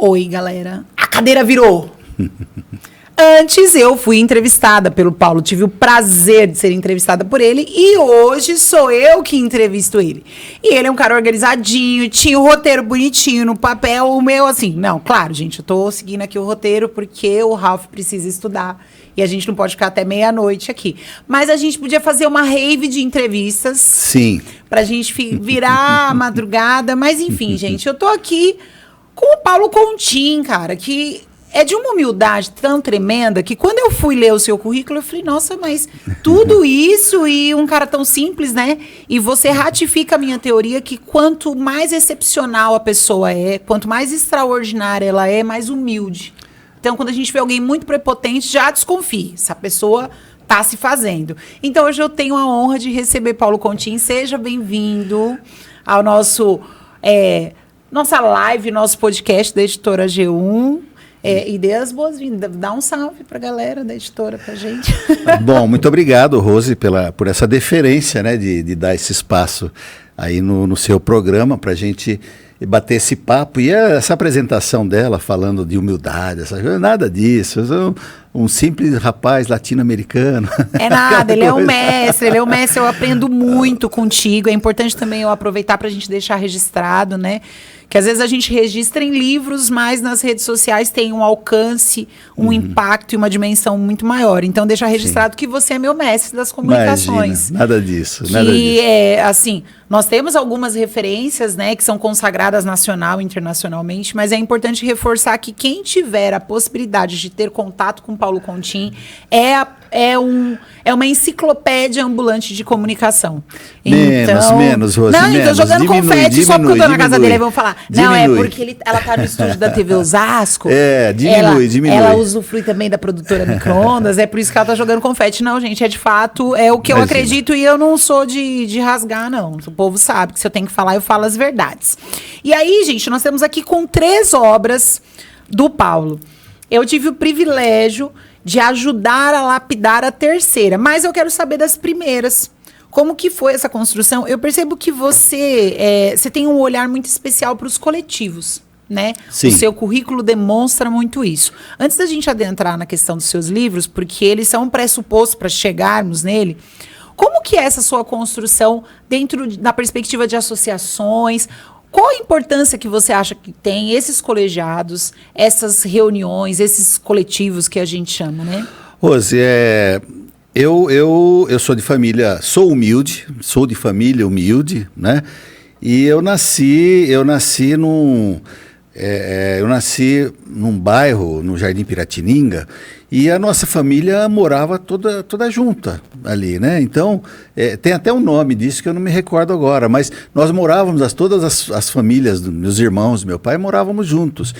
Oi, galera. A cadeira virou. Antes eu fui entrevistada pelo Paulo, tive o prazer de ser entrevistada por ele e hoje sou eu que entrevisto ele. E ele é um cara organizadinho, tinha o roteiro bonitinho no papel, o meu assim, não, claro, gente, eu tô seguindo aqui o roteiro porque o Ralph precisa estudar e a gente não pode ficar até meia-noite aqui. Mas a gente podia fazer uma rave de entrevistas. Sim. Pra gente virar a madrugada, mas enfim, gente, eu tô aqui com o Paulo Contin, cara, que é de uma humildade tão tremenda que quando eu fui ler o seu currículo, eu falei, nossa, mas tudo isso e um cara tão simples, né? E você ratifica a minha teoria que quanto mais excepcional a pessoa é, quanto mais extraordinária ela é, mais humilde. Então, quando a gente vê alguém muito prepotente, já desconfie. Essa pessoa está se fazendo. Então, hoje eu tenho a honra de receber Paulo Contin. Seja bem-vindo ao nossa live, nosso podcast da Editora G1. E dê as boas-vindas. Dá um salve para a galera da editora, para a gente. Bom, muito obrigado, Rose, por essa deferência, né, de dar esse espaço aí no seu programa para a gente bater esse papo. E essa apresentação dela, falando de humildade, nada disso. Eu sou um simples rapaz latino-americano. É nada, ele é um mestre, eu aprendo muito contigo. É importante também eu aproveitar para a gente deixar registrado, né? Que às vezes a gente registra em livros, mas nas redes sociais tem um alcance, um impacto e uma dimensão muito maior. Então, deixar registrado que você é meu mestre das comunicações. Imagina, nada disso. Assim, nós temos algumas referências, né, que são consagradas nacional e internacionalmente, mas é importante reforçar que quem tiver a possibilidade de ter contato com Paulo Contin é uma enciclopédia ambulante de comunicação. Menos, Rose, não, menos. Então jogando confete só porque eu tô na casa dele, aí vão falar. Não, diminui. é porque ela tá no estúdio da TV Osasco. Diminui. Ela usufrui também da produtora Microondas, é por isso que ela tá jogando confete. Não, gente, de fato, é o que eu acredito e eu não sou de rasgar, não. O povo sabe que se eu tenho que falar, eu falo as verdades. E aí, gente, nós temos aqui com 3 obras do Paulo. Eu tive o privilégio de ajudar a lapidar a terceira, mas eu quero saber das primeiras. Como que foi essa construção? Eu percebo que você tem um olhar muito especial para os coletivos, né? Sim. O seu currículo demonstra muito isso. Antes da gente adentrar na questão dos seus livros, porque eles são um pressuposto para chegarmos nele, como que é essa sua construção da perspectiva de associações? Qual a importância que você acha que tem esses colegiados, essas reuniões, esses coletivos que a gente chama, né? Rose, eu sou de família, sou de família humilde, né? E eu nasci num bairro, no Jardim Piratininga, e a nossa família morava toda junta ali, né? Então, tem até um nome disso que eu não me recordo agora, mas nós morávamos, todas as famílias, meus irmãos, meu pai, morávamos juntos.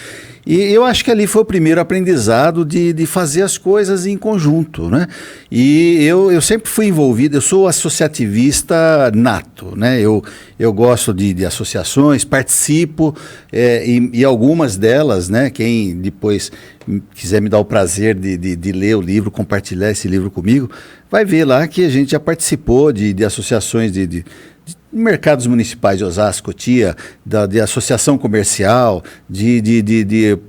E eu acho que ali foi o primeiro aprendizado de fazer as coisas em conjunto, né? E eu sempre fui envolvido, eu sou associativista nato, né? Eu gosto de associações, participo, e algumas delas, né? Quem depois quiser me dar o prazer de ler o livro, compartilhar esse livro comigo, vai ver lá que a gente já participou de associações de mercados municipais de Osasco, Cotia, de associação comercial,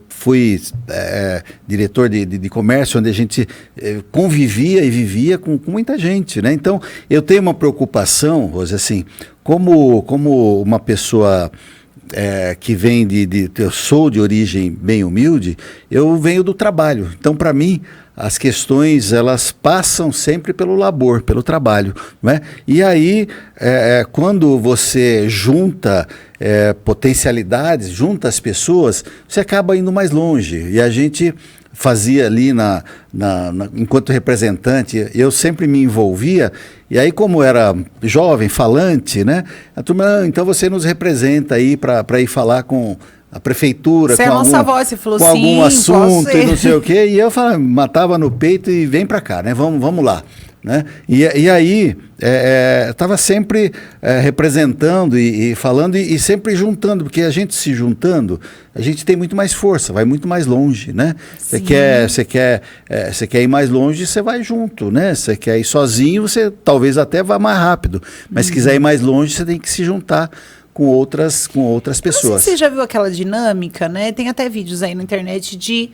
fui diretor de comércio, onde a gente convivia e vivia com muita gente, né? Então, eu tenho uma preocupação, Rose, assim, como uma pessoa que vem eu sou de origem bem humilde, eu venho do trabalho. Então, para mim, as questões, elas passam sempre pelo labor, pelo trabalho, né? E aí, quando você junta potencialidades, junta as pessoas, você acaba indo mais longe. E a gente fazia ali enquanto representante, eu sempre me envolvia, e aí como era jovem, falante, né? A turma, então você nos representa aí para ir falar com a prefeitura, você com algum assunto e não sei o quê, e eu falava, matava no peito e vem para cá, né? Vamos lá. Né? E aí estava sempre representando e falando e sempre juntando, porque a gente se juntando, a gente tem muito mais força, vai muito mais longe, né? Você quer ir mais longe, você vai junto, né? Você quer ir sozinho, você talvez até vá mais rápido, mas se quiser ir mais longe, você tem que se juntar com outras Não sei pessoas. se você já viu aquela dinâmica, né? Tem até vídeos aí na internet de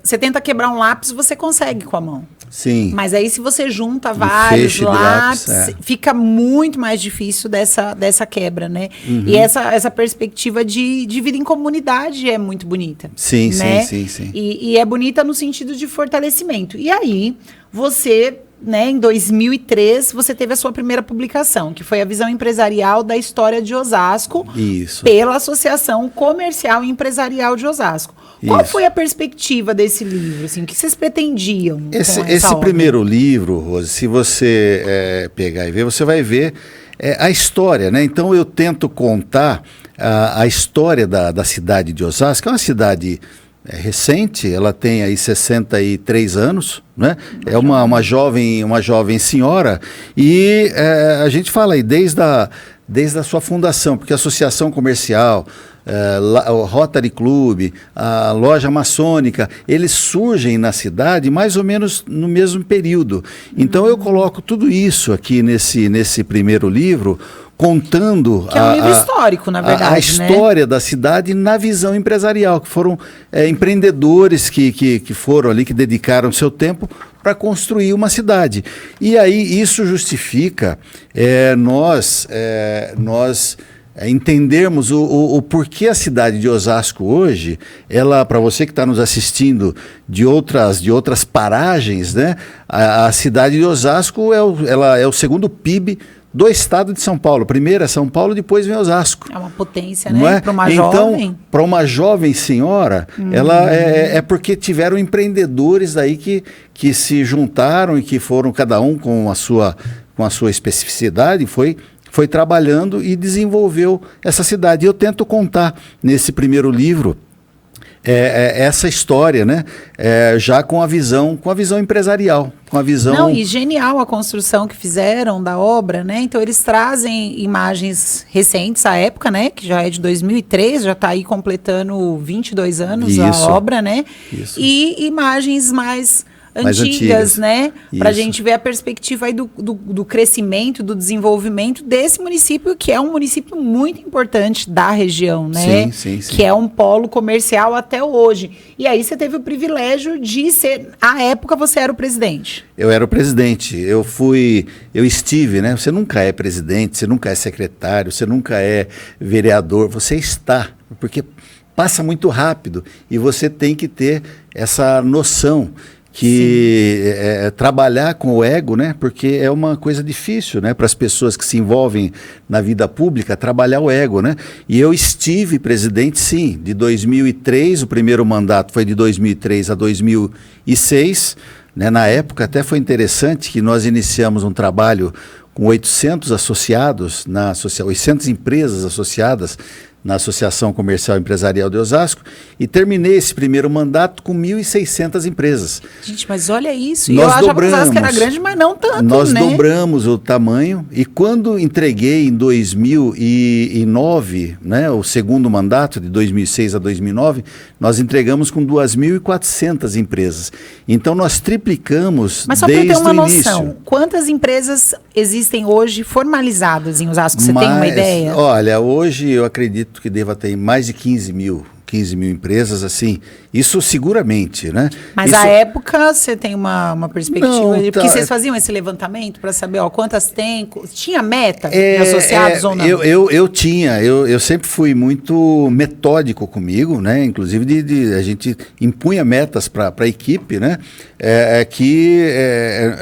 você tenta quebrar um lápis, você consegue com a mão. Sim. Mas aí se você junta Um vários feixe de lápis, lápis, fica muito mais difícil dessa quebra, né? E essa perspectiva de vida em comunidade é muito bonita. Sim, né? sim. E é bonita no sentido de fortalecimento. E aí, você, né, em 2003, você teve a sua primeira publicação, que foi a visão empresarial da história de Osasco, Isso. pela Associação Comercial e Empresarial de Osasco. Qual Isso. foi a perspectiva desse livro? Assim, o que vocês pretendiam com essa Esse obra? primeiro livro, Rose, se você pegar e ver, você vai ver a história, né? Então eu tento contar a história da cidade de Osasco, que é uma cidade recente, ela tem aí 63 anos, né? É uma jovem senhora, e a gente fala aí desde a sua fundação, porque a Associação Comercial, o Rotary Club, a Loja Maçônica, eles surgem na cidade mais ou menos no mesmo período. Então eu coloco tudo isso aqui nesse primeiro livro, contando Que é um livro histórico, na verdade, a história da cidade na visão empresarial, que foram empreendedores que foram ali, que dedicaram seu tempo para construir uma cidade. E aí isso justifica nós entendermos o porquê a cidade de Osasco hoje, para você que está nos assistindo de outras paragens, né, a cidade de Osasco ela é o segundo PIB do estado de São Paulo. Primeiro é São Paulo, depois vem Osasco. É uma potência, não né? É? Para uma então, jovem. Para uma jovem senhora, ela é porque tiveram empreendedores aí que se juntaram e que foram cada um com a sua especificidade, foi trabalhando e desenvolveu essa cidade. Eu tento contar nesse primeiro livro essa história, né? Já com a visão empresarial, com a visão... Não, e genial a construção que fizeram da obra, né? Então eles trazem imagens recentes à época, né? Que já é de 2003, já está aí completando 22 anos a obra, né? Isso. E imagens mais antigas, né? Para a gente ver a perspectiva aí do crescimento, do desenvolvimento desse município, que é um município muito importante da região, né? Sim. Que é um polo comercial até hoje. E aí você teve o privilégio de ser, à época você era o presidente. Eu era o presidente, eu estive, né? Você nunca é presidente, você nunca é secretário, você nunca é vereador, você está, porque passa muito rápido e você tem que ter essa noção que trabalhar com o ego, né? Porque é uma coisa difícil, né? Para as pessoas que se envolvem na vida pública, trabalhar o ego, né? E eu estive presidente, sim, de 2003, o primeiro mandato foi de 2003 a 2006, né? Na época até foi interessante que nós iniciamos um trabalho com 800 associados, 800 empresas associadas na Associação Comercial e Empresarial de Osasco, e terminei esse primeiro mandato com 1.600 empresas. Gente, mas olha isso. Nós eu achava que Osasco era grande, mas não tanto, nós né? dobramos o tamanho, e quando entreguei em 2009, né, o segundo mandato, de 2006 a 2009, nós entregamos com 2.400 empresas. Então nós triplicamos mas só para desde ter uma o início. noção, quantas empresas existem hoje formalizadas em Osasco? Você tem uma ideia? Olha, hoje eu acredito que deva ter mais de 15 mil empresas, assim, isso seguramente, né? Mas isso... à época você tem uma perspectiva, Não, porque vocês faziam esse levantamento para saber, quantas tem, tinha meta de associados ou não? Eu sempre fui muito metódico comigo, né? Inclusive a gente impunha metas para a equipe, né?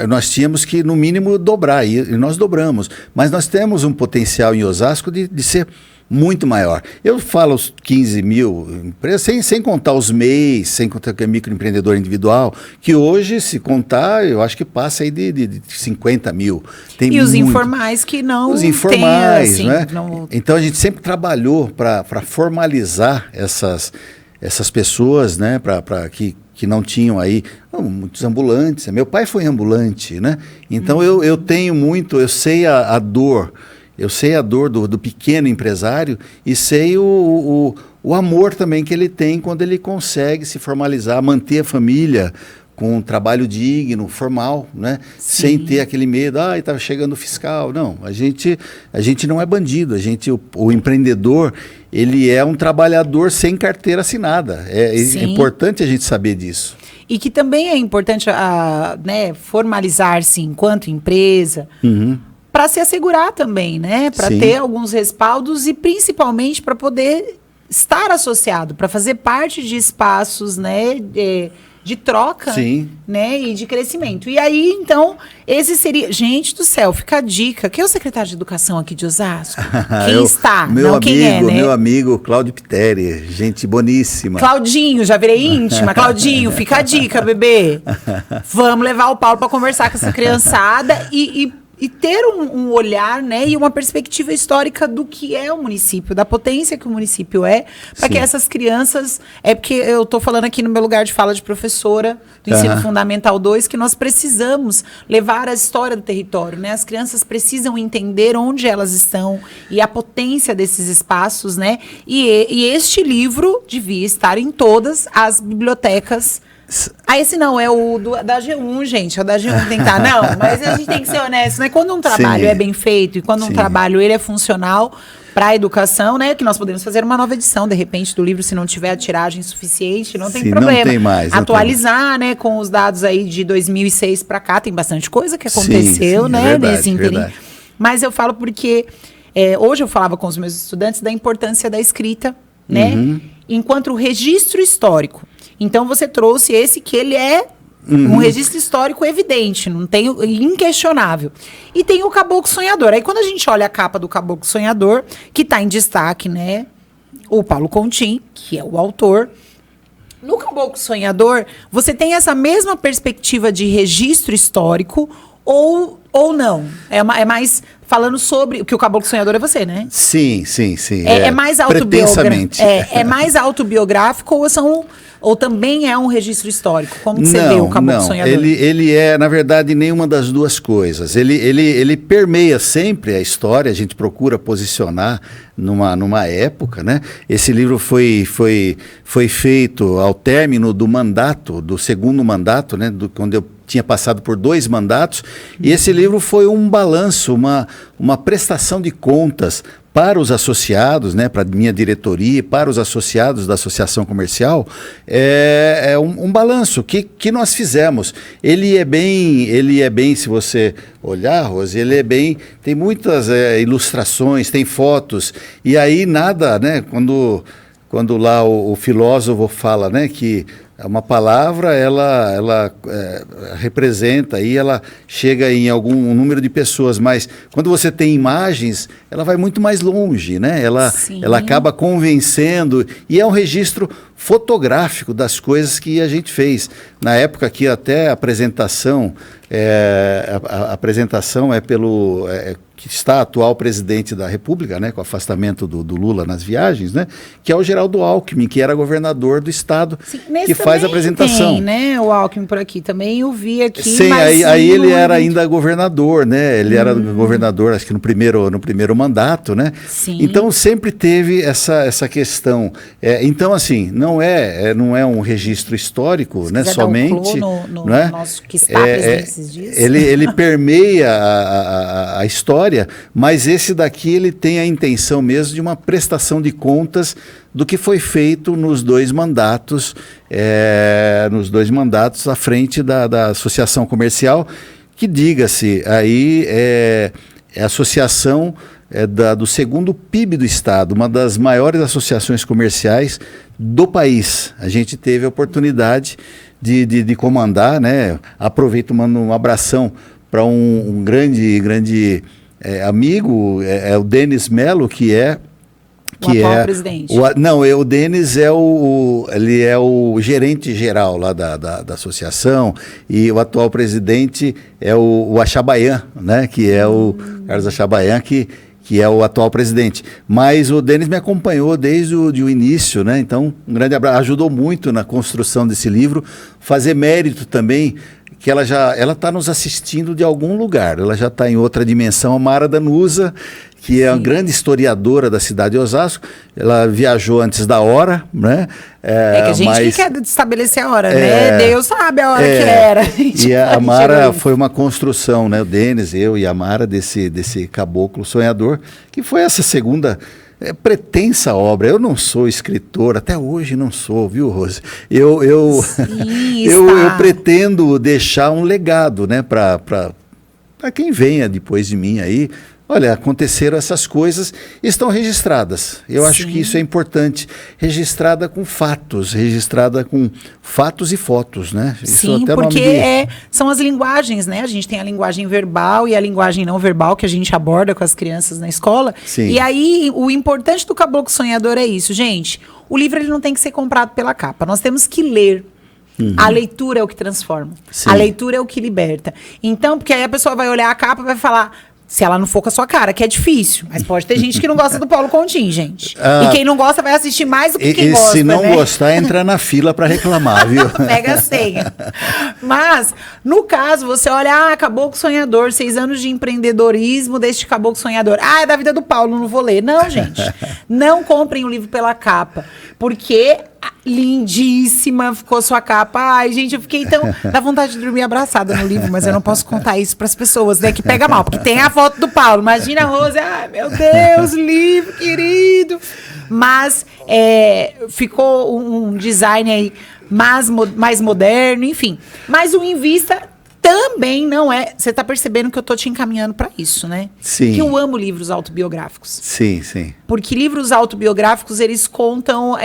Nós tínhamos que no mínimo dobrar, e nós dobramos, mas nós temos um potencial em Osasco de ser muito maior. Eu falo os 15 mil empresas, sem contar os MEIs, sem contar que é microempreendedor individual, que hoje, se contar, eu acho que passa aí de 50 mil. Tem e os informais que não os informais, tem, assim, né? Não... Então a gente sempre trabalhou para formalizar essas pessoas, né? Que não tinham aí muitos ambulantes. Meu pai foi ambulante, né? Então eu sei a dor. Eu sei a dor do pequeno empresário e sei o amor também que ele tem quando ele consegue se formalizar, manter a família com um trabalho digno, formal, né? Sem ter aquele medo, estava chegando o fiscal. Não, a gente não é bandido, o empreendedor, ele é um trabalhador sem carteira assinada. É importante a gente saber disso. E que também é importante formalizar-se enquanto empresa, para se assegurar também, né? Para ter alguns respaldos e principalmente para poder estar associado, para fazer parte de espaços, né? De troca, né, e de crescimento. E aí, então, esse seria... Gente do céu, fica a dica. Quem é o secretário de Educação aqui de Osasco? Quem está? Meu amigo Cláudio Piteri, gente boníssima. Claudinho, já virei íntima. Claudinho, fica a dica, bebê. Vamos levar o Paulo para conversar com essa criançada e ter um olhar, né, e uma perspectiva histórica do que é o município, da potência que o município é, para que essas crianças... É porque eu estou falando aqui no meu lugar de fala de professora do Ensino Fundamental 2, que nós precisamos levar a história do território, né? As crianças precisam entender onde elas estão e a potência desses espaços, né? E este livro devia estar em todas as bibliotecas. Esse não, é o da G1, gente. É o da G1 que tem que estar. Não, mas a gente tem que ser honesto, né? Quando um trabalho é bem feito e quando um trabalho ele é funcional para a educação, né? Que nós podemos fazer uma nova edição, de repente, do livro, se não tiver a tiragem suficiente, não tem problema. Não tem mais. Atualizar, né? Com os dados aí de 2006 para cá, tem bastante coisa que aconteceu, né? Verdade, nesse interim. Mas eu falo porque hoje eu falava com os meus estudantes da importância da escrita, né? Enquanto registro histórico. Então, você trouxe esse que ele é um registro histórico evidente, não tem, inquestionável. E tem o Caboclo Sonhador. Aí, quando a gente olha a capa do Caboclo Sonhador, que está em destaque, né? O Paulo Contim, que é o autor. No Caboclo Sonhador, você tem essa mesma perspectiva de registro histórico ou não? É mais falando sobre... O que o Caboclo Sonhador é você, né? Sim. É mais autobiográfico. É mais autobiográfico ou também é um registro histórico? Como que você vê o Caboclo Sonhador? Ele é, na verdade, nenhuma das duas coisas. Ele permeia sempre a história, a gente procura posicionar numa época, né? Esse livro foi feito ao término do segundo mandato, né? Quando eu tinha passado por 2 mandatos, e esse livro foi um balanço, uma prestação de contas para os associados, né, para a minha diretoria, para os associados da associação comercial, é um balanço que nós fizemos. Ele é bem, se você olhar, Rose, tem muitas ilustrações, tem fotos, e aí nada, né, quando lá o filósofo fala, né, que uma palavra, ela representa e ela chega em algum número de pessoas, mas quando você tem imagens, ela vai muito mais longe, né? Ela acaba convencendo, e é um registro fotográfico das coisas que a gente fez. Na época que até a apresentação é pelo... que está atual presidente da República, né, com o afastamento do Lula nas viagens, né, que é o Geraldo Alckmin, que era governador do estado, que faz a apresentação. Tem, né, o Alckmin por aqui também, eu vi aqui. Sim, aí ele era ainda governador, né, ele era governador, acho que no primeiro mandato, né. Sim. Então sempre teve essa questão. Então, assim, não é um registro histórico, né, somente. No né, nosso que está presente esses dias. Ele permeia a história, mas esse daqui ele tem a intenção mesmo de uma prestação de contas do que foi feito nos 2 mandatos, à frente da Associação Comercial, que, diga-se, aí é a associação do segundo PIB do Estado, uma das maiores associações comerciais do país. A gente teve a oportunidade de comandar, né? Aproveito, mando um abração para um grande amigo, o Denis Melo, que é o atual presidente. O Denis ele é o gerente geral lá da associação, e o atual presidente é o Achabayan, né, que é o Carlos Achabayan, que é o atual presidente. Mas o Denis me acompanhou desde o início, né? Então, um grande abraço. Ajudou muito na construção desse livro, fazer mérito também, que ela está nos assistindo de algum lugar, ela já está em outra dimensão, a Mara Danusa, que é uma grande historiadora da cidade de Osasco. Ela viajou antes da hora, né? É que a gente que quer estabelecer a hora, né? Deus sabe a hora que era. E a Mara foi uma construção, né? O Denis, eu e a Mara, desse caboclo sonhador, que foi essa segunda pretensa obra. Eu não sou escritor, até hoje não sou, viu, Rose? Eu pretendo deixar um legado, né? Para quem venha depois de mim aí. Olha, aconteceram essas coisas, estão registradas. Eu acho que isso é importante. Registrada com fatos, registrada com fatos e fotos, né? Isso Sim, até porque são as linguagens, né? A gente tem a linguagem verbal e a linguagem não verbal que a gente aborda com as crianças na escola. Sim. E aí, o importante do Caboclo Sonhador é isso, gente. O livro ele não tem que ser comprado pela capa. Nós temos que ler. A leitura é o que transforma. Sim. A leitura é o que liberta. Então, porque aí a pessoa vai olhar a capa e vai falar... Se ela não for com a sua cara, que é difícil. Mas pode ter gente que não gosta do Paulo Contim, gente. E quem não gosta vai assistir mais do que quem gosta, se não né? gostar, entra na fila para reclamar, viu? Pega a senha. Mas, no caso, você olha, Caboclo Sonhador, 6 anos de empreendedorismo deste Caboclo Sonhador. É da vida do Paulo, não vou ler. Não, gente. Não comprem o livro pela capa. Porque... lindíssima ficou sua capa. Ai, gente, eu fiquei tão... Dá vontade de dormir abraçada no livro, mas eu não posso contar isso para as pessoas, né? Que pega mal, porque tem a foto do Paulo. Imagina a Rose, ai, meu Deus, livro querido. Mas ficou um design aí mais moderno, enfim. Mas o Invista também não é... Você está percebendo que eu estou te encaminhando para isso, né? Sim. Que eu amo livros autobiográficos. Sim, sim. Porque livros autobiográficos, eles contam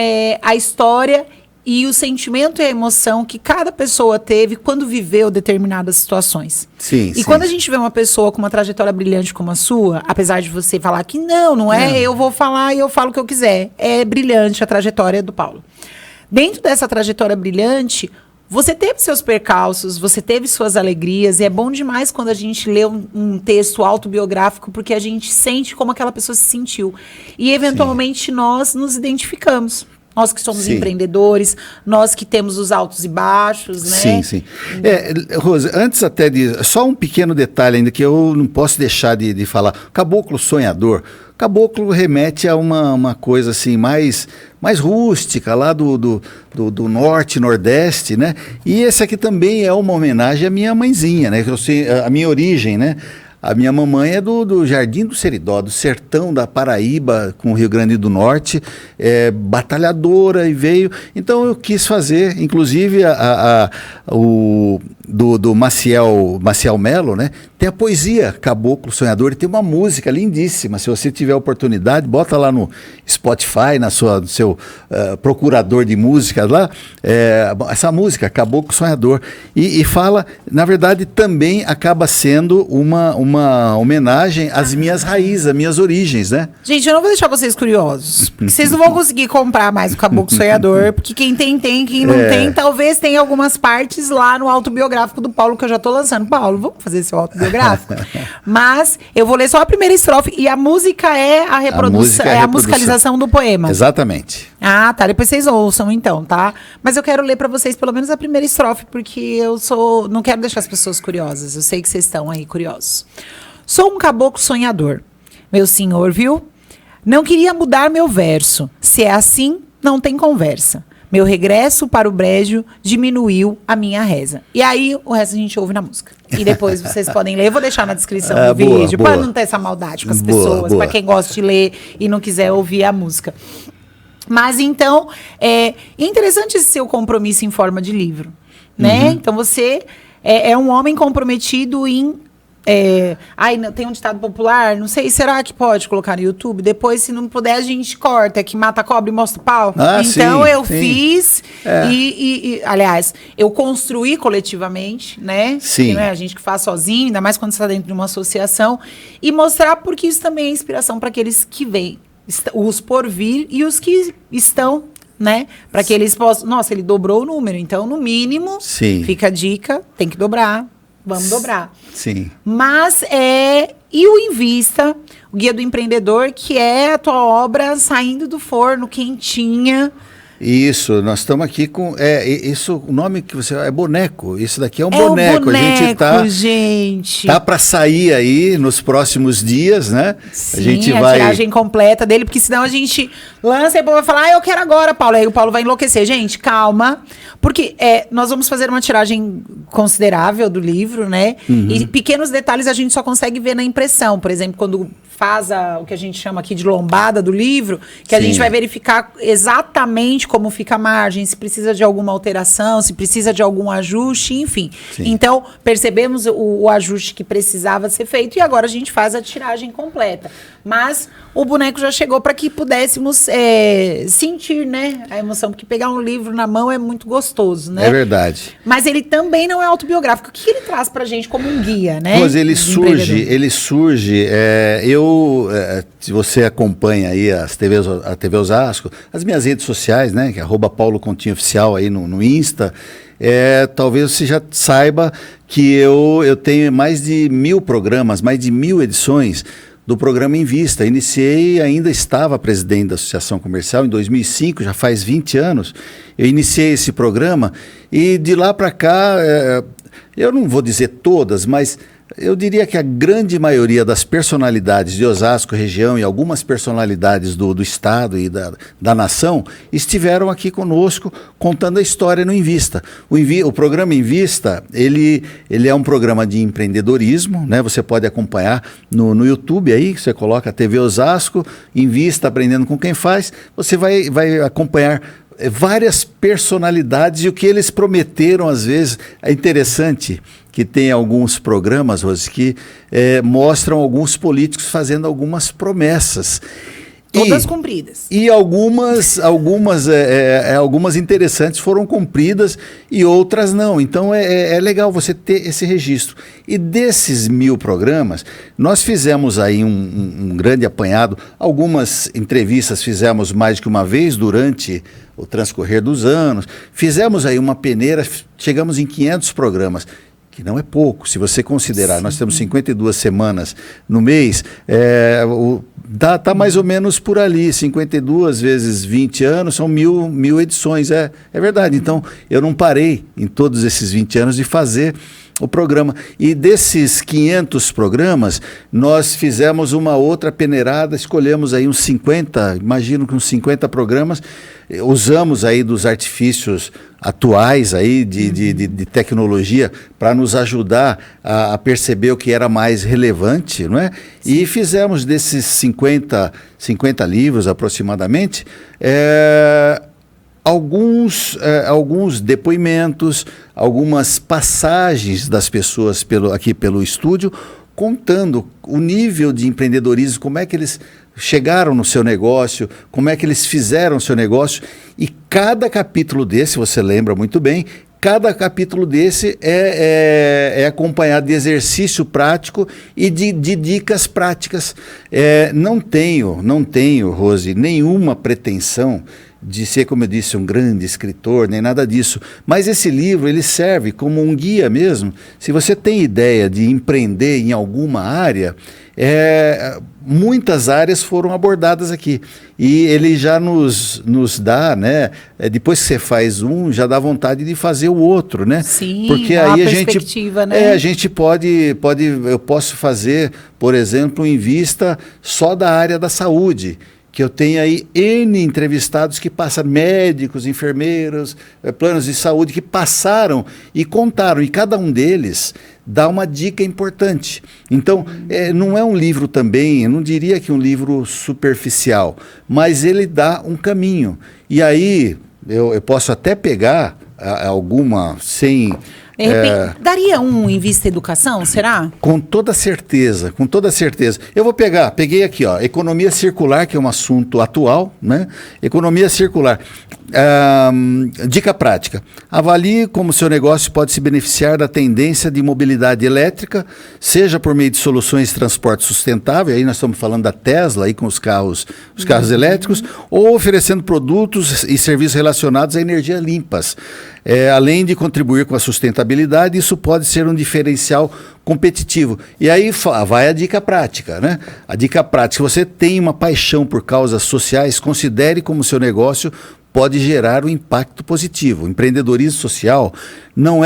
a história e o sentimento e a emoção que cada pessoa teve quando viveu determinadas situações. Sim, e quando a gente vê uma pessoa com uma trajetória brilhante como a sua, apesar de você falar que não é, eu vou falar e eu falo o que eu quiser. É brilhante a trajetória do Paulo. Dentro dessa trajetória brilhante... Você teve seus percalços, você teve suas alegrias, e é bom demais quando a gente lê um texto autobiográfico, porque a gente sente como aquela pessoa se sentiu. E, eventualmente, nós nos identificamos. Nós que somos empreendedores, nós que temos os altos e baixos, né? Sim, sim. Rose, antes até de... Só um pequeno detalhe ainda que eu não posso deixar de falar. Caboclo Sonhador. Caboclo remete a uma coisa assim mais rústica, lá do norte, nordeste, né? E esse aqui também é uma homenagem à minha mãezinha, né? A minha origem, né? A minha mamãe é do Jardim do Seridó, do sertão da Paraíba, com o Rio Grande do Norte, batalhadora e veio. Então eu quis fazer, inclusive do Maciel Melo, né? Tem a poesia Caboclo Sonhador e tem uma música lindíssima. Se você tiver oportunidade, bota lá no Spotify, no seu procurador de músicas lá, essa música, Caboclo Sonhador. E fala, na verdade, também acaba sendo uma homenagem às minhas raízes, às minhas origens, né? Gente, eu não vou deixar vocês curiosos, porque vocês não vão conseguir comprar mais o Caboclo Sonhador, porque quem tem, quem não tem, talvez tenha algumas partes lá no autobiográfico do Paulo, que eu já tô lançando. Paulo, vamos fazer seu autobiográfico? Mas eu vou ler só a primeira estrofe, e a música é a reprodução, a musicalização do poema. Exatamente. Ah, tá, depois vocês ouçam então, tá? Mas eu quero ler pra vocês pelo menos a primeira estrofe, porque não quero deixar as pessoas curiosas, eu sei que vocês estão aí curiosos. Sou um caboclo sonhador, meu senhor, viu? Não queria mudar meu verso, se é assim, não tem conversa. Meu regresso para o brejo diminuiu a minha reza. E aí, o resto a gente ouve na música. E depois vocês podem ler. Eu vou deixar na descrição do vídeo, para não ter essa maldade com as pessoas, para quem gosta de ler e não quiser ouvir a música. Mas, então, é interessante esse seu compromisso em forma de livro, né? Então, você é um homem comprometido em... tem um ditado popular, não sei, será que pode colocar no YouTube? Depois, se não puder, a gente corta, que mata a cobra e mostra o pau. Então, eu fiz e, aliás, eu construí coletivamente, né? Sim. Que não é a gente que faz sozinho, ainda mais quando você está dentro de uma associação. E mostrar porque isso também é inspiração para aqueles que vêm, os por vir e os que estão, né? Para que eles possam... Nossa, ele dobrou o número, então, no mínimo, fica a dica, tem que dobrar. Vamos dobrar. Sim. Mas e o Invista, o Guia do Empreendedor, que é a tua obra saindo do forno, quentinha, Isso, nós estamos aqui com. Isso, o nome que você. É boneco. Isso daqui é um É boneco. um boneco, A gente tá. gente. Tá para sair aí nos próximos dias, né? Sim, a gente a vai. tiragem completa dele, porque senão a gente lança e o povo vai falar, eu quero agora, Paulo. Aí o Paulo vai enlouquecer. Gente, calma. Porque nós vamos fazer uma tiragem considerável do livro, né? E pequenos detalhes a gente só consegue ver na impressão. Por exemplo, quando faz o que a gente chama aqui de lombada do livro, que a Sim. gente vai verificar exatamente como fica a margem, se precisa de alguma alteração, se precisa de algum ajuste, enfim. Sim. Então, percebemos o ajuste que precisava ser feito e agora a gente faz a tiragem completa. Mas o boneco já chegou para que pudéssemos sentir, né, a emoção, porque pegar um livro na mão é muito gostoso, né? É verdade. Mas ele também não é autobiográfico. O que ele traz pra gente como um guia, né? Mas ele do surge, empreendedor? se você acompanha aí a TV Osasco, as minhas redes sociais, né, que é @Paulo Continho Oficial aí no Insta, talvez você já saiba que eu tenho mais de 1000 programas, mais de 1000 edições do programa Invista. Iniciei, ainda estava presidente da Associação Comercial em 2005, já faz 20 anos. Eu iniciei esse programa e de lá para cá, eu não vou dizer todas, mas eu diria que a grande maioria das personalidades de Osasco, região e algumas personalidades do Estado e da nação estiveram aqui conosco contando a história no Invista. O programa Invista, ele é um programa de empreendedorismo, né? Você pode acompanhar no YouTube aí, você coloca a TV Osasco, Invista Aprendendo com Quem Faz, você vai acompanhar várias personalidades e o que eles prometeram às vezes. É interessante que tem alguns programas, Rose, que mostram alguns políticos fazendo algumas promessas. Todas cumpridas. E algumas interessantes foram cumpridas e outras não. Então é legal você ter esse registro. E desses 1000 programas, nós fizemos aí um grande apanhado. Algumas entrevistas fizemos mais de uma vez durante o transcorrer dos anos. Fizemos aí uma peneira, chegamos em 500 programas. Que não é pouco, se você considerar. Sim. Nós temos 52 semanas no mês, tá mais ou menos por ali, 52 vezes 20 anos, são 1000 edições, é verdade. Então, eu não parei em todos esses 20 anos de fazer o programa. E desses 500 programas, nós fizemos uma outra peneirada, escolhemos aí uns 50, imagino que uns 50 programas, usamos aí dos artifícios atuais aí de tecnologia para nos ajudar a perceber o que era mais relevante, não é? E fizemos desses 50 livros aproximadamente, alguns depoimentos, algumas passagens das pessoas aqui pelo estúdio, contando o nível de empreendedorismo, como é que eles chegaram no seu negócio, como é que eles fizeram o seu negócio. E cada capítulo desse, você lembra muito bem, cada capítulo desse é acompanhado de exercício prático e de dicas práticas. Não tenho, Rose, nenhuma pretensão de ser, como eu disse, um grande escritor, nem nada disso. Mas esse livro, ele serve como um guia mesmo. Se você tem ideia de empreender em alguma área, muitas áreas foram abordadas aqui. E ele já nos dá, né? Depois que você faz um, já dá vontade de fazer o outro, né? Sim, porque aí a gente pode, eu posso fazer, por exemplo, em vista só da área da saúde, que eu tenho aí N entrevistados que passam, médicos, enfermeiros, planos de saúde, que passaram e contaram, e cada um deles dá uma dica importante. Então, não é um livro também, eu não diria que um livro superficial, mas ele dá um caminho. E aí, eu posso até pegar alguma sem... De repente, daria um Invista Educação, será? Com toda certeza, com toda certeza. Eu peguei aqui, ó, economia circular, que é um assunto atual, né? Economia circular. Dica prática. Avalie como seu negócio pode se beneficiar da tendência de mobilidade elétrica, seja por meio de soluções de transporte sustentável, aí nós estamos falando da Tesla, aí com os carros elétricos, ou oferecendo produtos e serviços relacionados a energias limpas. Além de contribuir com a sustentabilidade, isso pode ser um diferencial competitivo. E aí vai a dica prática, né? A dica prática, se você tem uma paixão por causas sociais, considere como seu negócio pode gerar um impacto positivo. O empreendedorismo social não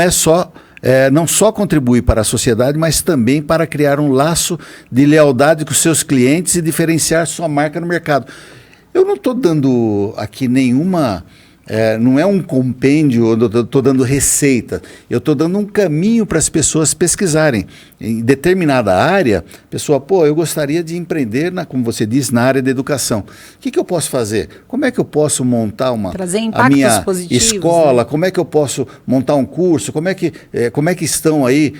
só contribui para a sociedade, mas também para criar um laço de lealdade com seus clientes e diferenciar sua marca no mercado. Eu não estou dando aqui nenhuma... não é um compêndio, eu estou dando receita, eu estou dando um caminho para as pessoas pesquisarem. Em determinada área, a pessoa, eu gostaria de empreender, como você disse, na área da educação. O que eu posso fazer? Como é que eu posso montar a minha escola? Né? Como é que eu posso montar um curso? Como é que estão aí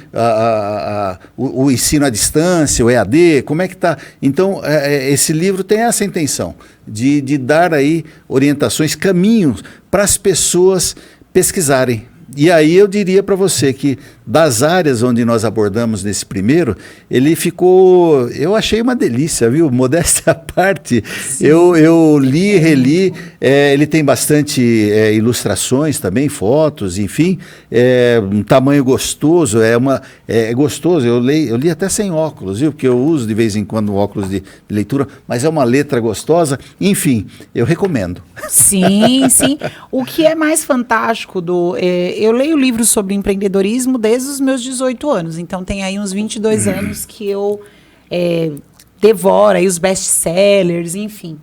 o ensino à distância, o EAD? Como é que está? Então, esse livro tem essa intenção, de dar aí orientações, caminhos para as pessoas pesquisarem. E aí eu diria para você que das áreas onde nós abordamos nesse primeiro, ele ficou, eu achei uma delícia, viu? Modéstia à parte, eu li, reli, ele tem bastante ilustrações também, fotos, enfim, um tamanho gostoso, é gostoso, eu li até sem óculos, viu? Porque eu uso de vez em quando óculos de leitura, mas é uma letra gostosa, enfim, eu recomendo. Sim, sim. O que é mais fantástico eu leio livros sobre empreendedorismo desde os meus 18 anos, então tem aí uns 22 anos que eu devoro aí os best-sellers, enfim.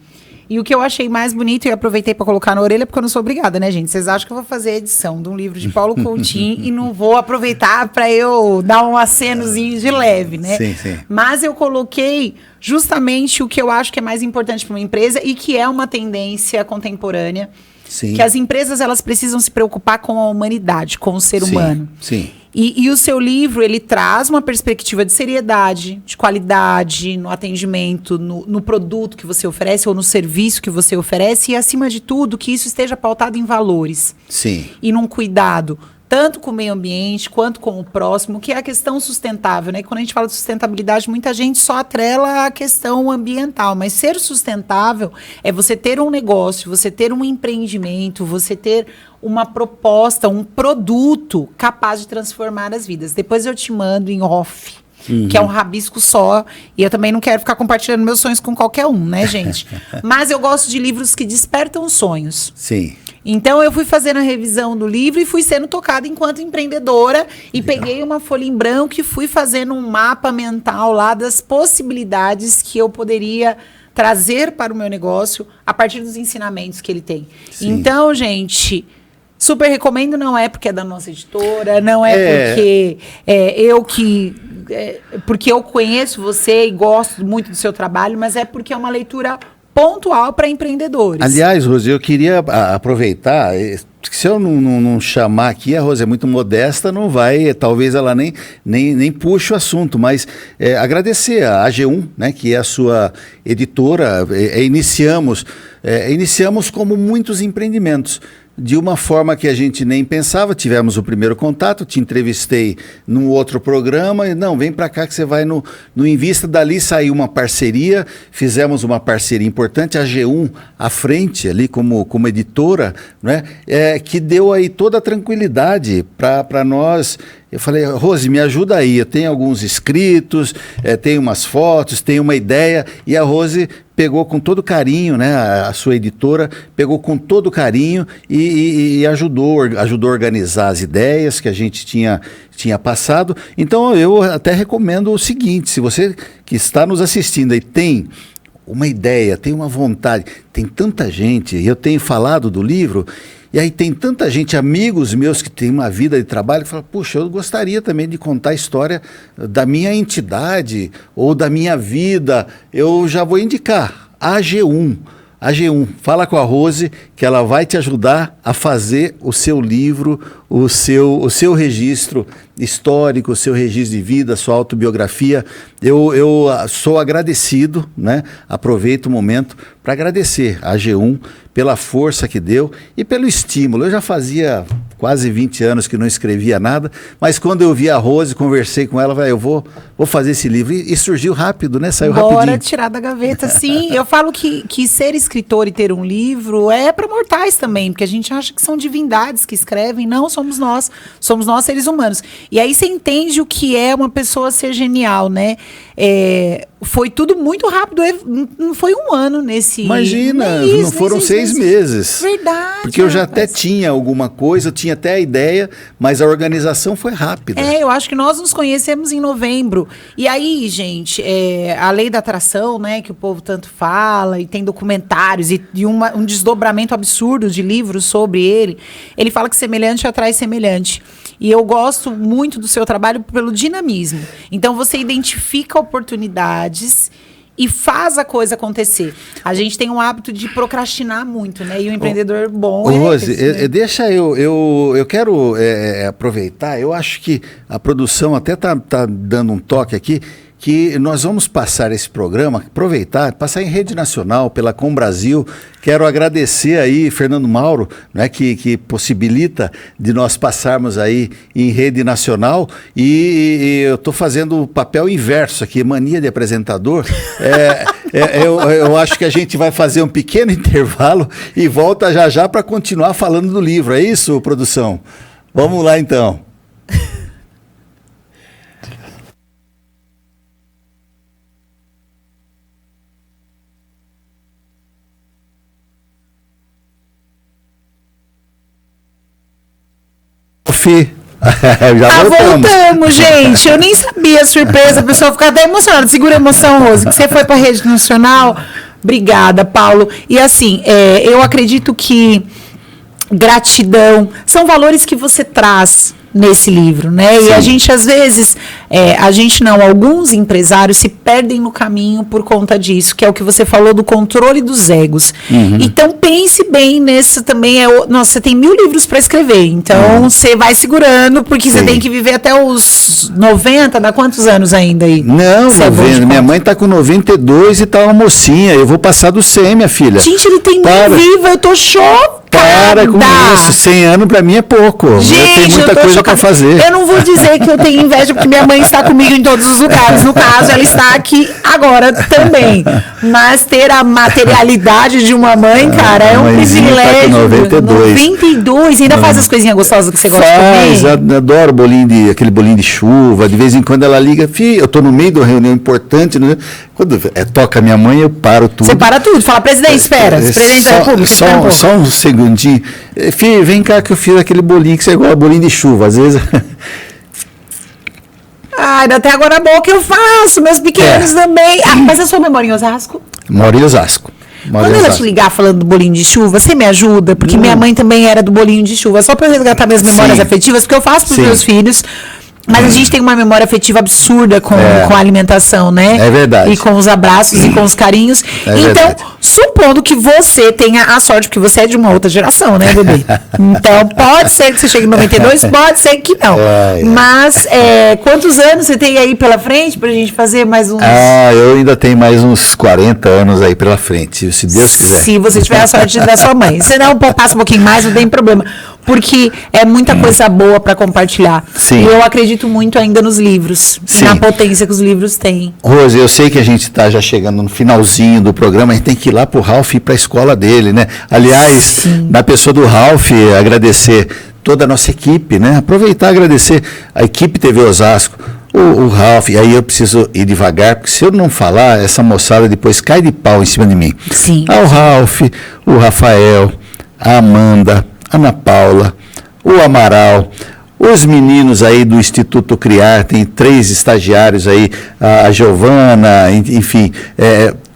E o que eu achei mais bonito, e aproveitei para colocar na orelha, porque eu não sou obrigada, né, gente? Vocês acham que eu vou fazer a edição de um livro de Paulo Coutinho e não vou aproveitar para eu dar um acenozinho de leve, né? Sim, sim. Mas eu coloquei justamente o que eu acho que é mais importante para uma empresa e que é uma tendência contemporânea. Sim. Que as empresas elas precisam se preocupar com a humanidade, com o ser humano. Sim. E o seu livro, ele traz uma perspectiva de seriedade, de qualidade no atendimento, no produto que você oferece ou no serviço que você oferece e, acima de tudo, que isso esteja pautado em valores. Sim. E num cuidado, tanto com o meio ambiente quanto com o próximo, que é a questão sustentável, né? Quando a gente fala de sustentabilidade, muita gente só atrela a questão ambiental, mas ser sustentável é você ter um negócio, você ter um empreendimento, você ter uma proposta, um produto capaz de transformar as vidas. Depois eu te mando em off, que é um rabisco só, e eu também não quero ficar compartilhando meus sonhos com qualquer um, né, gente? Mas eu gosto de livros que despertam sonhos. Sim. Então, eu fui fazendo a revisão do livro e fui sendo tocada enquanto empreendedora e peguei uma folha em branco e fui fazendo um mapa mental lá das possibilidades que eu poderia trazer para o meu negócio a partir dos ensinamentos que ele tem. Sim. Então, gente, super recomendo, não é porque é da nossa editora, não é porque porque eu conheço você e gosto muito do seu trabalho, mas é porque é uma leitura pontual para empreendedores. Aliás, Rose, eu queria aproveitar, se eu não chamar aqui, a Rose é muito modesta, não vai, talvez ela nem puxe o assunto, mas agradecer a AG1, né, que é a sua editora, iniciamos como muitos empreendimentos, de uma forma que a gente nem pensava. Tivemos o primeiro contato, te entrevistei num outro programa, e não, vem para cá que você vai no Invista. Dali saiu uma parceria, fizemos uma parceria importante, a G1 à frente ali como editora, né, que deu aí toda a tranquilidade para nós. Eu falei, Rose, me ajuda aí, eu tenho alguns escritos, tenho umas fotos, tenho uma ideia, e a Rose pegou com todo carinho, né, a sua editora pegou com todo carinho e ajudou a organizar as ideias que a gente tinha passado. Então eu até recomendo o seguinte, se você que está nos assistindo aí tem uma ideia, tem uma vontade, tem tanta gente, e eu tenho falado do livro, e aí tem tanta gente, amigos meus que têm uma vida de trabalho, que falam, puxa, eu gostaria também de contar a história da minha entidade ou da minha vida. Eu já vou indicar a AG1. AG1, fala com a Rose que ela vai te ajudar a fazer o seu livro, o seu registro histórico, o seu registro de vida, a sua autobiografia. Eu sou agradecido, né? Aproveito o momento para agradecer a AG1 pela força que deu e pelo estímulo. Eu já fazia quase 20 anos que não escrevia nada, mas quando eu vi a Rose, conversei com ela, falei, eu vou fazer esse livro. E surgiu rápido, né? Saiu rapidinho. Bora tirar da gaveta, sim. Eu falo que ser escritor e ter um livro é para mortais também, porque a gente acha que são divindades que escrevem. Não, somos nós seres humanos. E aí você entende o que é uma pessoa ser genial, né? foi tudo muito rápido, não foi um ano nesse... Imagina, não foram 6 meses. Verdade. Porque eu já até tinha alguma coisa, eu tinha até a ideia, mas a organização foi rápida. Eu acho que nós nos conhecemos em novembro. E aí, gente, a lei da atração, né, que o povo tanto fala, e tem documentários, e um desdobramento absurdo de livros sobre ele fala que semelhante atrai semelhante. E eu gosto muito do seu trabalho pelo dinamismo. Então, você identifica oportunidades e faz a coisa acontecer. A gente tem um hábito de procrastinar muito, né? E o empreendedor bom Rose, deixa eu quero aproveitar, eu acho que a produção até tá dando um toque aqui, que nós vamos passar esse programa, aproveitar, passar em rede nacional, pela Com Brasil. Quero agradecer aí, Fernando Mauro, né, que possibilita de nós passarmos aí em rede nacional, e eu estou fazendo o papel inverso aqui, mania de apresentador. Eu acho que a gente vai fazer um pequeno intervalo e volta já para continuar falando do livro. É isso, produção? Vamos lá, então. Já voltamos, gente. Eu nem sabia a surpresa, a pessoa fica até emocionada. Segura a emoção, Rose, que você foi para a rede nacional. Obrigada, Paulo. E assim, eu acredito que gratidão são valores que você traz nesse livro, né? Sim. E a gente, às vezes, alguns empresários se perdem no caminho por conta disso, que é o que você falou do controle dos egos. Uhum. Então, pense bem nesse também. Nossa, você tem 1000 livros para escrever, então você vai segurando, porque você tem que viver até os 90, dá quantos anos ainda aí? Não, 90, minha mãe tá com 92 e tá uma mocinha, eu vou passar do 100, minha filha. Gente, ele tem viva, eu tô chocada. Para com isso, 100 anos para mim é pouco. Gente, eu tenho muita coisa para fazer. Eu não vou dizer que eu tenho inveja, porque minha mãe está comigo em todos os lugares. No caso, ela está aqui agora também. Mas ter a materialidade de uma mãe, cara, é um privilégio. Tá 92, ainda faz as coisinhas gostosas que você gosta de comer? Adoro aquele bolinho de chuva. De vez em quando ela liga, filho, eu estou no meio de uma reunião importante. Né? Quando toca minha mãe, eu paro tudo. Você para tudo, fala, presidente, espera. Presidente da República, só um segundinho. Filho, vem cá que eu fiz aquele bolinho que você gosta, bolinho de chuva. Às vezes... Ai, até agora a boca eu faço, meus pequenos também. Mas a sua memória em Osasco? Moro em Osasco. Quando ela te ligar falando do bolinho de chuva, você me ajuda? Porque minha mãe também era do bolinho de chuva. Só para eu resgatar minhas memórias afetivas, porque eu faço para os meus filhos. Mas a gente tem uma memória afetiva absurda com a alimentação, né? É verdade. E com os abraços e com os carinhos. Então, supondo que você tenha a sorte, porque você é de uma outra geração, né, bebê? Então, pode ser que você chegue em 92, pode ser que não. Mas, quantos anos você tem aí pela frente pra gente fazer mais uns... eu ainda tenho mais uns 40 anos aí pela frente, se Deus quiser. Se você tiver a sorte da sua mãe. Se não, passa um pouquinho mais, não tem problema. Porque é muita coisa boa para compartilhar. Sim. E eu acredito muito ainda nos livros, na potência que os livros têm. Rose, eu sei que a gente está já chegando no finalzinho do programa, a gente tem que ir lá para o Ralph e ir para a escola dele, né? Aliás, na pessoa do Ralph, agradecer toda a nossa equipe, né? Aproveitar e agradecer a equipe TV Osasco, o Ralph, e aí eu preciso ir devagar, porque se eu não falar, essa moçada depois cai de pau em cima de mim. Sim. O Ralph, o Rafael, a Amanda, Ana Paula, o Amaral, os meninos aí do Instituto Criar, tem 3 estagiários aí, a Giovana, enfim,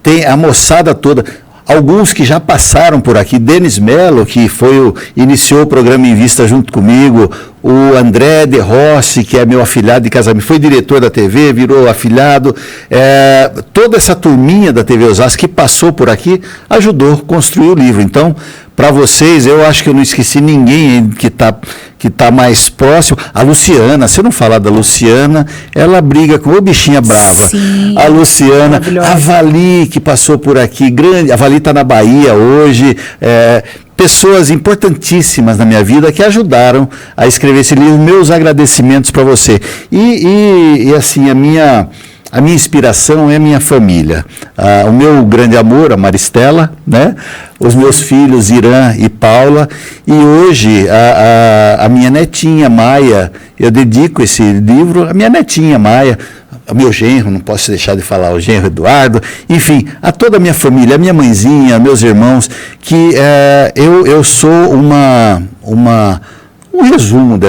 tem a moçada toda, alguns que já passaram por aqui, Denis Mello, que iniciou o programa Invista junto comigo, o André De Rossi, que é meu afilhado de casamento, foi diretor da TV, virou afilhado, toda essa turminha da TV Osasco que passou por aqui, ajudou a construir o livro. Então, para vocês, eu acho que eu não esqueci ninguém que tá mais próximo. A Luciana, se eu não falar da Luciana, ela briga com o bichinha brava. Sim, a Luciana, a Vali, que passou por aqui, grande, a Vali está na Bahia hoje, pessoas importantíssimas na minha vida que ajudaram a escrever esse livro. Meus agradecimentos para você. E assim, a minha a minha inspiração é a minha família. O meu grande amor, a Maristela, né? Os meus filhos, Irã e Paula. E hoje, a minha netinha, Maia, eu dedico esse livro à minha netinha, Maia, ao meu genro, não posso deixar de falar, o genro Eduardo, enfim, a toda a minha família, a minha mãezinha, meus irmãos, que eu sou um resumo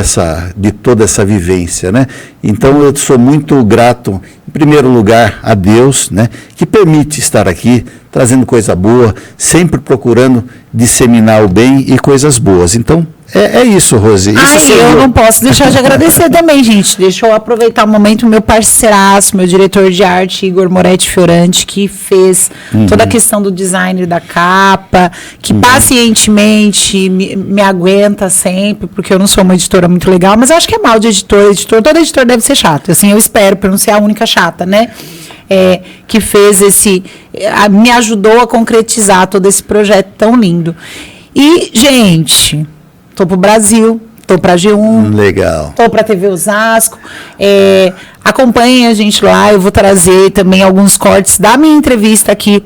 de toda essa vivência, né? Então eu sou muito grato, em primeiro lugar, a Deus, né? Que permite estar aqui, trazendo coisa boa, sempre procurando disseminar o bem e coisas boas. Então, é isso, Rose. Eu não posso deixar de agradecer também, gente. Deixa eu aproveitar o momento, meu parceiraço, meu diretor de arte, Igor Moretti Fiorante, que fez toda a questão do design da capa, que pacientemente me aguenta sempre, porque eu não sou uma editora muito legal, mas eu acho que é mal de editor. Todo editor deve ser chato. Assim, eu espero, para não ser a única chata, né? Que fez me ajudou a concretizar todo esse projeto tão lindo. E, gente, tô pro Brasil, tô pra G1. Legal. Tô pra TV Osasco. Acompanhem a gente lá, eu vou trazer também alguns cortes da minha entrevista aqui,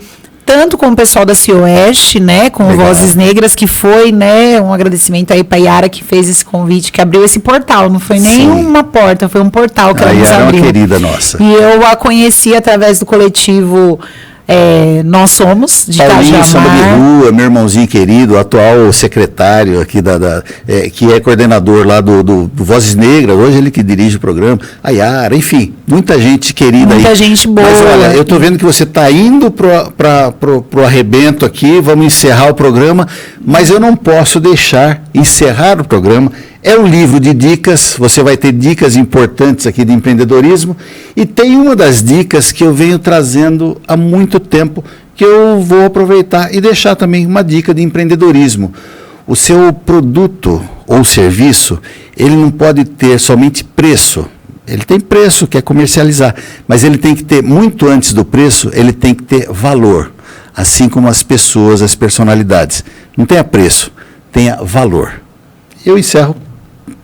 tanto com o pessoal da CIOeste, né, com Legal. Vozes Negras, que foi, né, um agradecimento aí pra Yara, que fez esse convite, que abriu esse portal, não foi nem uma porta, foi um portal que ela nos abriu. A Yara é uma querida nossa. E eu a conheci através do coletivo Nós Somos, de Paulinho Samba de Itajamar. Rua, meu irmãozinho querido, atual secretário aqui que é coordenador lá do Vozes Negras, hoje ele que dirige o programa, a Yara, enfim, muita gente querida aí. Muita gente boa. Mas olha, eu estou vendo que você está indo pro arrebento aqui, vamos encerrar o programa, mas eu não posso deixar encerrar o programa. É um livro de dicas, você vai ter dicas importantes aqui de empreendedorismo, e tem uma das dicas que eu venho trazendo há muito tempo, que eu vou aproveitar e deixar também uma dica de empreendedorismo. O seu produto ou serviço, ele não pode ter somente preço. Ele tem preço, que é comercializar, mas ele tem que ter, muito antes do preço, ele tem que ter valor, assim como as pessoas, as personalidades. Não tenha preço, tenha valor. Eu encerro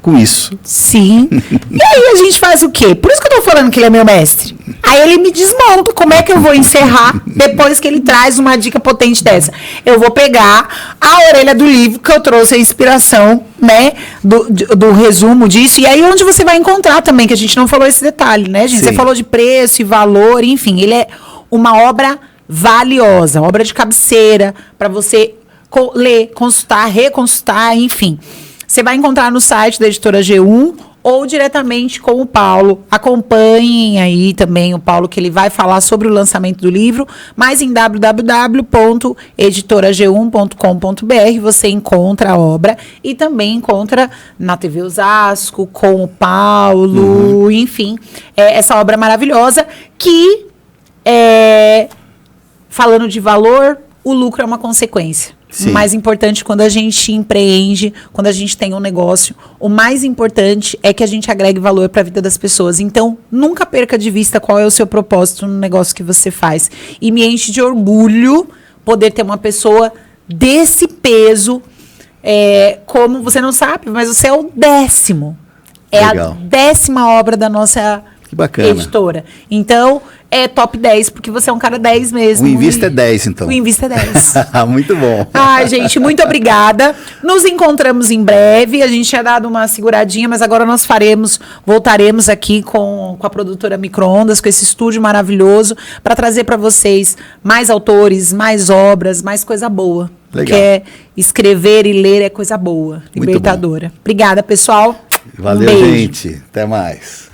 com isso. Sim. E aí a gente faz o quê? Por isso que eu tô falando que ele é meu mestre. Aí ele me desmonta. Como é que eu vou encerrar depois que ele traz uma dica potente dessa? Eu vou pegar a orelha do livro que eu trouxe a inspiração, né? Do resumo disso. E aí onde você vai encontrar também, que a gente não falou esse detalhe, né, gente? Sim. Você falou de preço e valor, enfim. Ele é uma obra valiosa, obra de cabeceira, para você ler, consultar, reconsultar, enfim. Você vai encontrar no site da editora G1 ou diretamente com o Paulo. Acompanhem aí também o Paulo, que ele vai falar sobre o lançamento do livro, mas em www.editorag1.com.br você encontra a obra e também encontra na TV Osasco, com o Paulo, enfim, essa obra maravilhosa que, falando de valor, o lucro é uma consequência. Sim. O mais importante quando a gente empreende, quando a gente tem um negócio, o mais importante é que a gente agregue valor para a vida das pessoas. Então, nunca perca de vista qual é o seu propósito no negócio que você faz. E me enche de orgulho poder ter uma pessoa desse peso, como você não sabe, mas você é o 10º. É Legal. a 10ª obra da nossa editora. Então, é top 10, porque você é um cara 10 mesmo. O Invista é 10, então. O Invista é 10. Muito bom. Ai, gente, muito obrigada. Nos encontramos em breve. A gente tinha dado uma seguradinha, mas agora nós voltaremos aqui com a produtora Microondas, com esse estúdio maravilhoso, para trazer para vocês mais autores, mais obras, mais coisa boa. Legal. Porque escrever e ler é coisa boa, Muito libertadora. Obrigada, pessoal. Valeu, beijo. gente. Até mais.